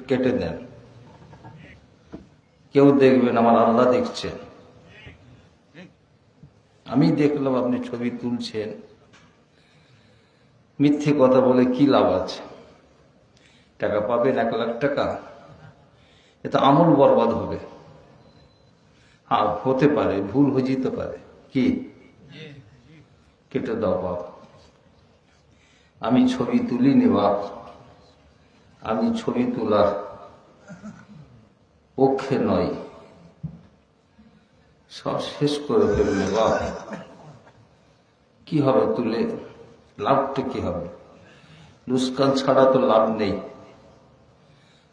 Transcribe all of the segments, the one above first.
কেটে দেন। কেউ দেখবেন আমার আল্লাহ দেখছেন। আমি দেখলাম আপনি ছবি তুলছেন, মিথ্যে কথা বলে কি লাভ আছে? টাকা পাবেন 1,00,000 টাকা, এটা আমল বরবাদ হবে। হ্যাঁ, হতে পারে, ভুল হয়ে যেতে পারে, কি কেটে দাও বাপ। আমি ছবি তুলিনি বাপ, আমি ছবি তোলার পক্ষে নয়। সব শেষ করে ফেললে বাপ, কি হবে তুলে? লাভটা কি হবে? লুস্কান ছাড়া তো লাভ নেই।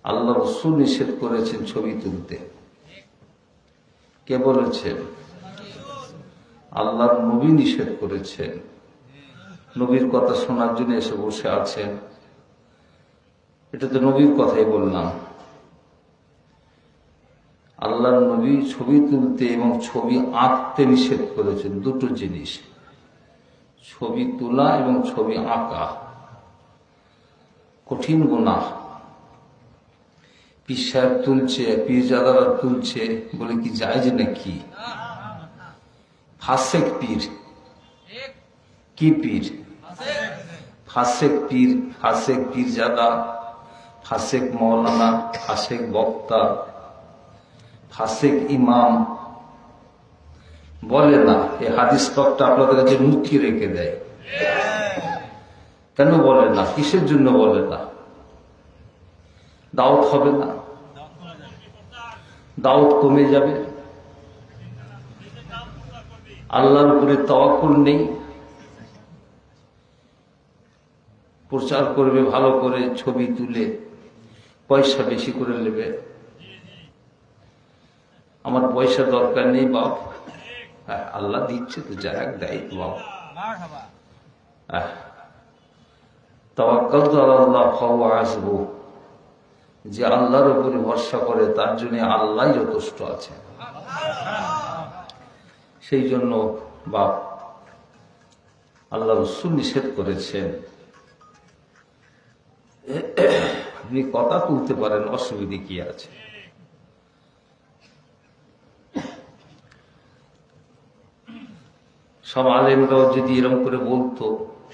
আল্লাহ রাসূল নিষেধ করেছেন ছবি তুলতে। কে বলেছেন? আল্লাহর নবী নিষেধ করেছেন। নবীর কথা শোনার জন্য এসে বসে আছেন, এটা তো নবীর কথাই বললাম। আল্লাহর নবী ছবি তুলতে এবং ছবি আঁকতে নিষেধ করেছেন। দুটো জিনিস, ছবি তোলা এবং ছবি আঁকা কঠিন গুনাহ। পীর সাহেব তুলছে, পীরজাদারা তুলছে বলে কি জায়েজ নাকি? ফাসেক পীর, কি পীর? ফাসেক পীর, ফাসেক পীরজাদা, ফাসেক মৌলানা, ফাসেক বক্তা, ফাসেক ইমাম বলে না। এই হাদিস পাকটা আপনাদের কাছে মুখী রেখে দেয়। কেন বলে না? কিসের জন্য বলে না? দাওয়াত হবে না, দাওয়াত কমে যাবে, আল্লাহর উপরে তাওয়াক্কুল নেই। প্রচার করবে ভালো করে, ছবি তুলে পয়সা বেশি করে নেবে। আমার পয়সা দরকার নেই বাপ, আল্লাহ দিচ্ছে তো, যা এক দেয় তো বাপ। তাওয়াক্কালতু আলাল্লাহ ফাহুয়া হাসবুহ, যে আল্লাহর উপরে ভরসা করে তার জন্য আল্লাহ যথেষ্ট আছে। সেই জন্য বাপ আল্লাহ রাসূল নিষেধ করেছেন। আপনি কথা তুলতে পারেন, অসুবিধে কি আছে? সব আলেমরাও যদি এরকম করে বলতো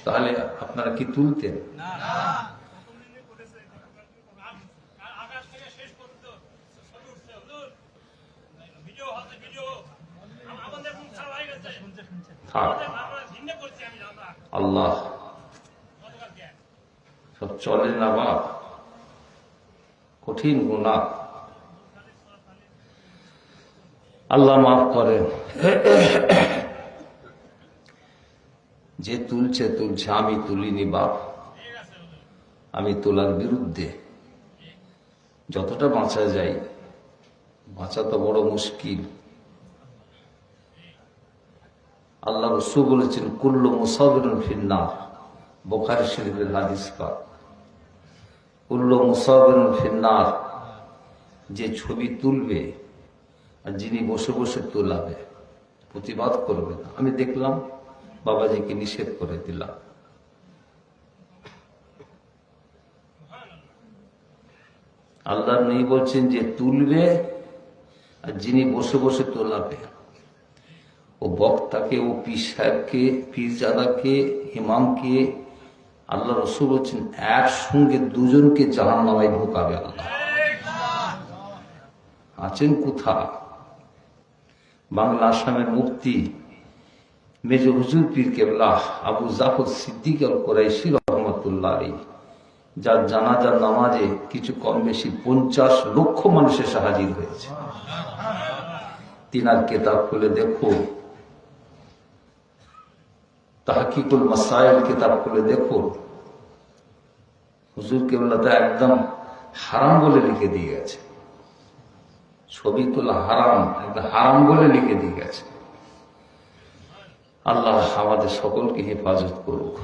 তাহলে আপনারা কি তুলতেন? আল্লাহ, সব চলে না বাপ, কঠিন গুনাহ। আল্লাহ মাফ করেন। যে তুলছে তুলছে, আমি তুলিনি বাপ, আমি তোলার বিরুদ্ধে। যতটা বাঁচা যায়, বাঁচা তো বড় মুশকিল। আল্লাহ রাসূল বলেছেন কুল্লু মুসাবিরুন ফিন্নার, বুখারী শরীফের হাদিস পাক। কুল্লু মুসাবিরুন ফিন্নার, যে ছবি তুলবে আর যিনি বসে বসে তোলাবে, প্রতিবাদ করবে না। আমি দেখলাম বাবাজিকে নিষেধ করে দিলাম। আল্লাহ নেই বলছেন যে তুলবে আর যিনি বসে বসে তোলাবে, ও বক্তাকে, ও পীর সাহেবকে, পীরজাদাকে, ইমামকে আল্লাহ রাসূল বলছেন একসঙ্গে দুজনকে জাহান্নামে ঢোকাবে আল্লাহ। আছেন কোথা? বাংলা আসামের মুফতি মেজর হুজুর পীর কেবলা আবু জাফর সিদ্দিক আল কুরাইশি রহমতুল্লাহ আলাইহি, যার জানাজার নামাজে কিছু কম বেশি 50 লক্ষ মানুষের হাজির হয়েছে। তিনার কিতাব খুলে দেখো, তাহকিকুল মাসাইল কিতাব খুলে দেখো, হুজুর কেবলা তো একদম হারাম বলে লিখে দিয়ে গেছে। ছবি তোলা হারাম, একদম হারাম বলে লিখে দিয়ে গেছে। আল্লাহ আমাদের সকলকে হেফাজত করুক।